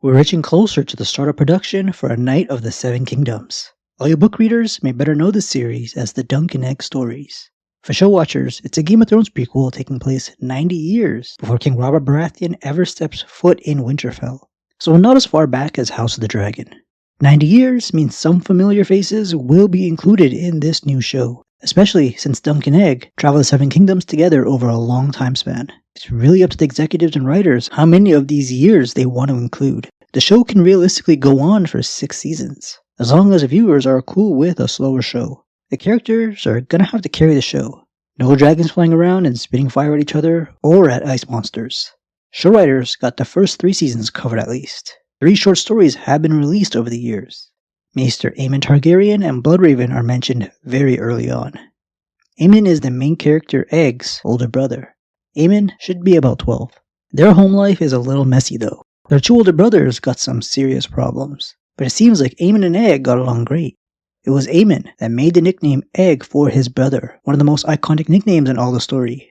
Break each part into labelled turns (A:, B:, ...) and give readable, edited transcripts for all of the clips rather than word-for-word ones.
A: We're reaching closer to the start of production for A Knight of the Seven Kingdoms. All you book readers may better know this series as the Dunk and Egg stories. For show watchers, it's a Game of Thrones prequel taking place 90 years before King Robert Baratheon ever steps foot in Winterfell, so not as far back as House of the Dragon. 90 years means some familiar faces will be included in this new show, especially since Dunk and Egg travel the Seven Kingdoms together over a long time span. It's really up to the executives and writers how many of these years they want to include. The show can realistically go on for 6 seasons, as long as the viewers are cool with a slower show. The characters are gonna have to carry the show. No dragons flying around and spitting fire at each other or at ice monsters. Show writers got the first 3 seasons covered at least. 3 short stories have been released over the years. Maester Aemon Targaryen and Bloodraven are mentioned very early on. Aemon is the main character Egg's older brother. Aemon should be about 12. Their home life is a little messy though. Their 2 older brothers got some serious problems, but it seems like Aemon and Egg got along great. It was Aemon that made the nickname Egg for his brother, one of the most iconic nicknames in all the story.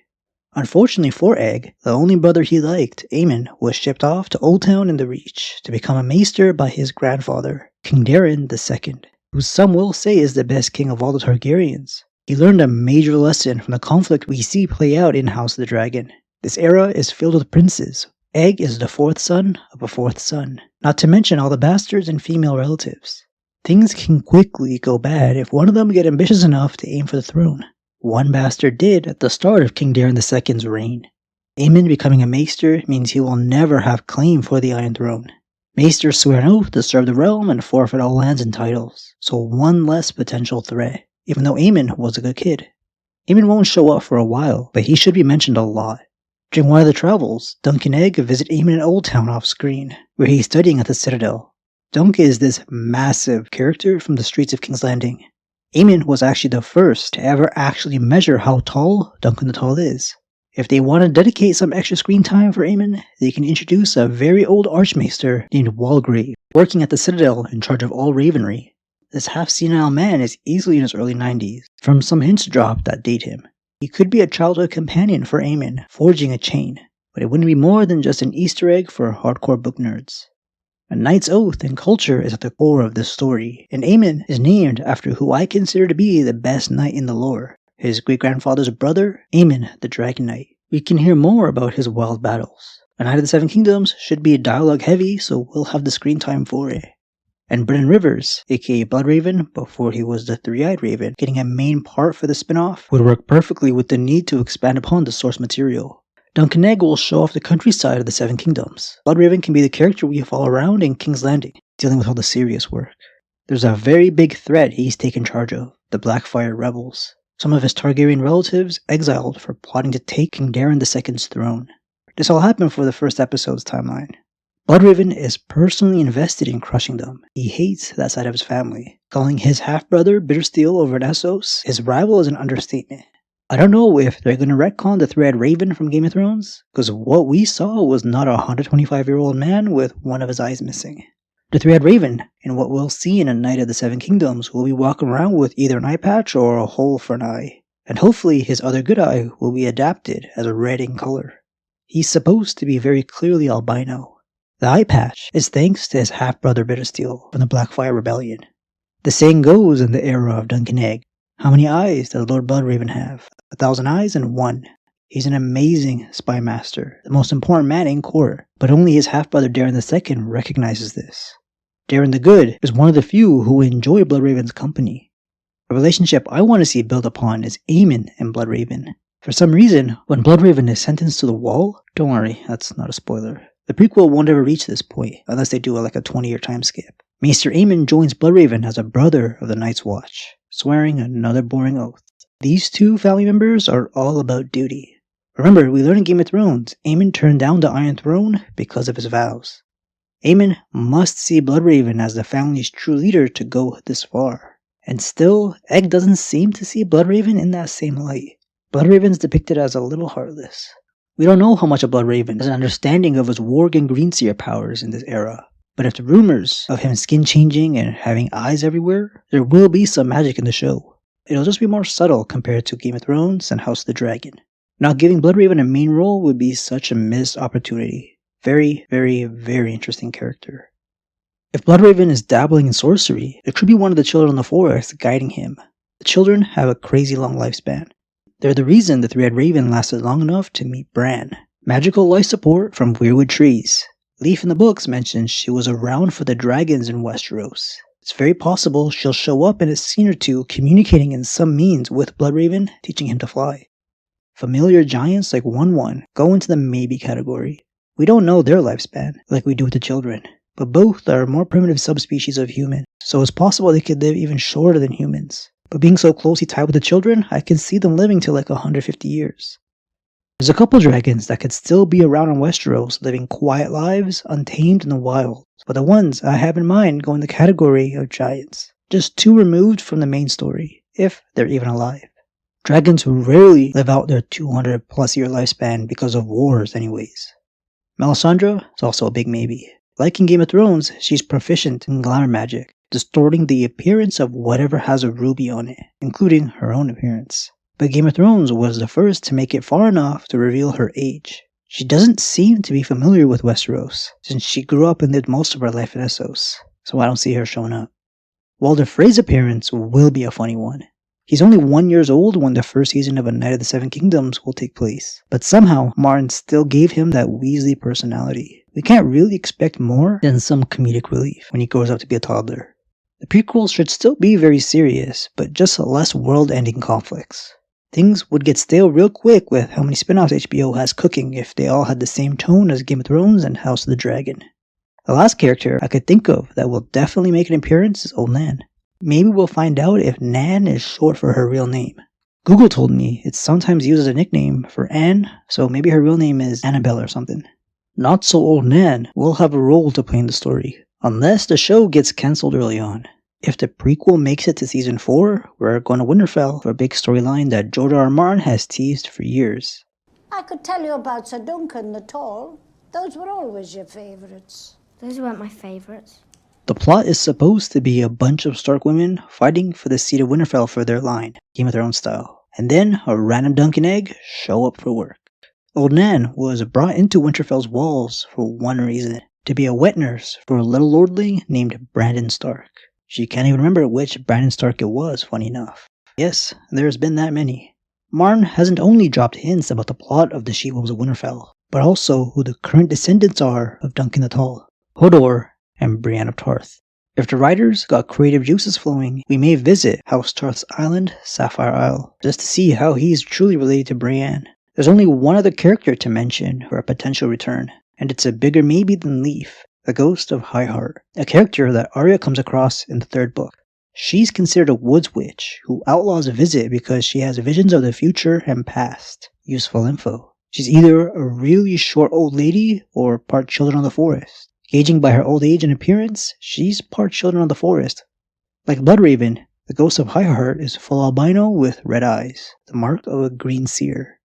A: Unfortunately for Egg, the only brother he liked, Aemon, was shipped off to Old Town in the Reach to become a maester by his grandfather, King Daeron II, who some will say is the best king of all the Targaryens. He learned a major lesson from the conflict we see play out in House of the Dragon. This era is filled with princes. Egg is the 4th son of a 4th son, not to mention all the bastards and female relatives. Things can quickly go bad if one of them get ambitious enough to aim for the throne. One bastard did at the start of King Daeron II's reign. Aemon becoming a maester means he will never have claim for the Iron Throne. Maesters swear an oath to serve the realm and forfeit all lands and titles, so one less potential threat, even though Aemon was a good kid. Aemon won't show up for a while, but he should be mentioned a lot. During one of the travels, Dunk and Egg visit Aemon in Old Town off screen, where he's studying at the Citadel. Dunk is this massive character from the streets of King's Landing. Aemon was actually the first to ever actually measure how tall Duncan the Tall is. If they want to dedicate some extra screen time for Aemon, they can introduce a very old archmaester named Walgrave, working at the Citadel in charge of all Ravenry. This half-senile man is easily in his early 90s, from some hints dropped that date him. He could be a childhood companion for Aemon, forging a chain, but it wouldn't be more than just an Easter egg for hardcore book nerds. A knight's oath and culture is at the core of this story, and Aemon is named after who I consider to be the best knight in the lore, his great-grandfather's brother, Aemon the Dragon Knight. We can hear more about his wild battles. A Knight of the Seven Kingdoms should be dialogue heavy, so we'll have the screen time for it. And Brennan Rivers, aka Bloodraven, before he was the Three-Eyed Raven, getting a main part for the spin-off would work perfectly with the need to expand upon the source material. Dunk and Egg will show off the countryside of the Seven Kingdoms. Bloodraven can be the character we follow around in King's Landing, dealing with all the serious work. There's a very big threat he's taken charge of, the Blackfire Rebels. Some of his Targaryen relatives exiled for plotting to take King Daeron II's throne. This all happened for the first episode's timeline. Bloodraven is personally invested in crushing them. He hates that side of his family. Calling his half-brother Bittersteel over at Essos his rival is an understatement. I don't know if they're going to retcon the Three-Eyed Raven from Game of Thrones, because what we saw was not a 125-year-old man with one of his eyes missing. The Three-Eyed Raven, in what we'll see in A Knight of the Seven Kingdoms, will be walking around with either an eye patch or a hole for an eye, and hopefully his other good eye will be adapted as a red in color. He's supposed to be very clearly albino. The eye patch is thanks to his half-brother Bittersteel from the Blackfire Rebellion. The saying goes in the era of Dunk and Egg, how many eyes does Lord Bloodraven have? 1,000 eyes and 1. He's an amazing spy master, the most important man in court, but only his half-brother Daeron II recognizes this. Daeron the Good is one of the few who enjoy Bloodraven's company. A relationship I want to see built upon is Aemon and Bloodraven. For some reason, when Bloodraven is sentenced to the wall, don't worry, that's not a spoiler. The prequel won't ever reach this point, unless they do like a 20-year time skip. Maester Aemon joins Bloodraven as a brother of the Night's Watch, swearing another boring oath. These 2 family members are all about duty. Remember, we learned in Game of Thrones, Aemon turned down the Iron Throne because of his vows. Aemon must see Bloodraven as the family's true leader to go this far. And still, Egg doesn't seem to see Bloodraven in that same light. Bloodraven's depicted as a little heartless. We don't know how much of Bloodraven has an understanding of his warg and greenseer powers in this era, but if the rumors of him skin changing and having eyes everywhere, there will be some magic in the show. It'll just be more subtle compared to Game of Thrones and House of the Dragon. Not giving Bloodraven a main role would be such a missed opportunity. Very, very, very interesting character. If Bloodraven is dabbling in sorcery, it could be one of the children of the forest guiding him. The children have a crazy long lifespan. They're the reason the Three-Eyed Raven lasted long enough to meet Bran. Magical life support from weirwood trees. Leaf in the books mentions she was around for the dragons in Westeros. It's very possible she'll show up in a scene or two communicating in some means with Bloodraven, teaching him to fly. Familiar giants like One go into the maybe category. We don't know their lifespan like we do with the children, but both are more primitive subspecies of human, so it's possible they could live even shorter than humans. But being so closely tied with the children, I can see them living to like 150 years. There's a couple dragons that could still be around in Westeros, living quiet lives, untamed in the wild. But the ones I have in mind go in the category of giants, just too removed from the main story, if they're even alive. Dragons who rarely live out their 200 plus year lifespan because of wars anyways. Melisandre is also a big maybe. Like in Game of Thrones, she's proficient in glamour magic, distorting the appearance of whatever has a ruby on it, including her own appearance. But Game of Thrones was the first to make it far enough to reveal her age. She doesn't seem to be familiar with Westeros, since she grew up and lived most of her life in Essos, so I don't see her showing up. Walder Frey's appearance will be a funny one. He's only 1 year old when the first season of A Knight of the Seven Kingdoms will take place, but somehow Martin still gave him that Weasley personality. We can't really expect more than some comedic relief when he grows up to be a toddler. The prequels should still be very serious, but just less world-ending conflicts. Things would get stale real quick with how many spin-offs HBO has cooking if they all had the same tone as Game of Thrones and House of the Dragon. The last character I could think of that will definitely make an appearance is Old Nan. Maybe we'll find out if Nan is short for her real name. Google told me it's sometimes used as a nickname for Anne, so maybe her real name is Annabelle or something. Not so Old Nan will have a role to play in the story, unless the show gets cancelled early on. If the prequel makes it to season 4, we're going to Winterfell for a big storyline that George R. R. Martin has teased for years.
B: I could tell you about Sir Duncan the Tall. Those were always your favourites.
C: Those weren't my favourites.
A: The plot is supposed to be a bunch of Stark women fighting for the seat of Winterfell for their line, Game of Thrones style, and then a random Duncan egg show up for work. Old Nan was brought into Winterfell's walls for one reason, to be a wet nurse for a little lordling named Brandon Stark. She can't even remember which Brandon Stark it was, funny enough. Yes, there's been that many. Martin hasn't only dropped hints about the plot of the She-Wolves of Winterfell, but also who the current descendants are of Duncan the Tall, Hodor, and Brienne of Tarth. If the writers got creative juices flowing, we may visit House Tarth's island, Sapphire Isle, just to see how he's truly related to Brienne. There's only one other character to mention for a potential return, and it's a bigger maybe than Leaf. The Ghost of Highheart, a character that Arya comes across in the 3rd book. She's considered a woods witch who outlaws a visit because she has visions of the future and past. Useful info. She's either a really short old lady or part children of the forest. Gauging by her old age and appearance, she's part children of the forest. Like Bloodraven, the Ghost of Highheart is full albino with red eyes, the mark of a green seer.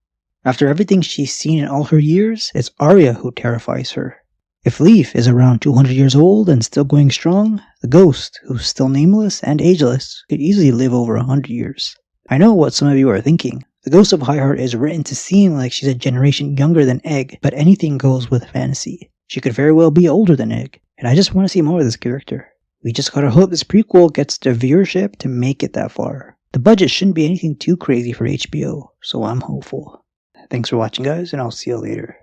A: After everything she's seen in all her years, it's Arya who terrifies her. If Leaf is around 200 years old and still going strong, the Ghost, who's still nameless and ageless, could easily live over 100 years. I know what some of you are thinking. The Ghost of Highheart is written to seem like she's a generation younger than Egg, but anything goes with fantasy. She could very well be older than Egg, and I just want to see more of this character. We just gotta hope this prequel gets the viewership to make it that far. The budget shouldn't be anything too crazy for HBO, so I'm hopeful. Thanks for watching guys, and I'll see you later.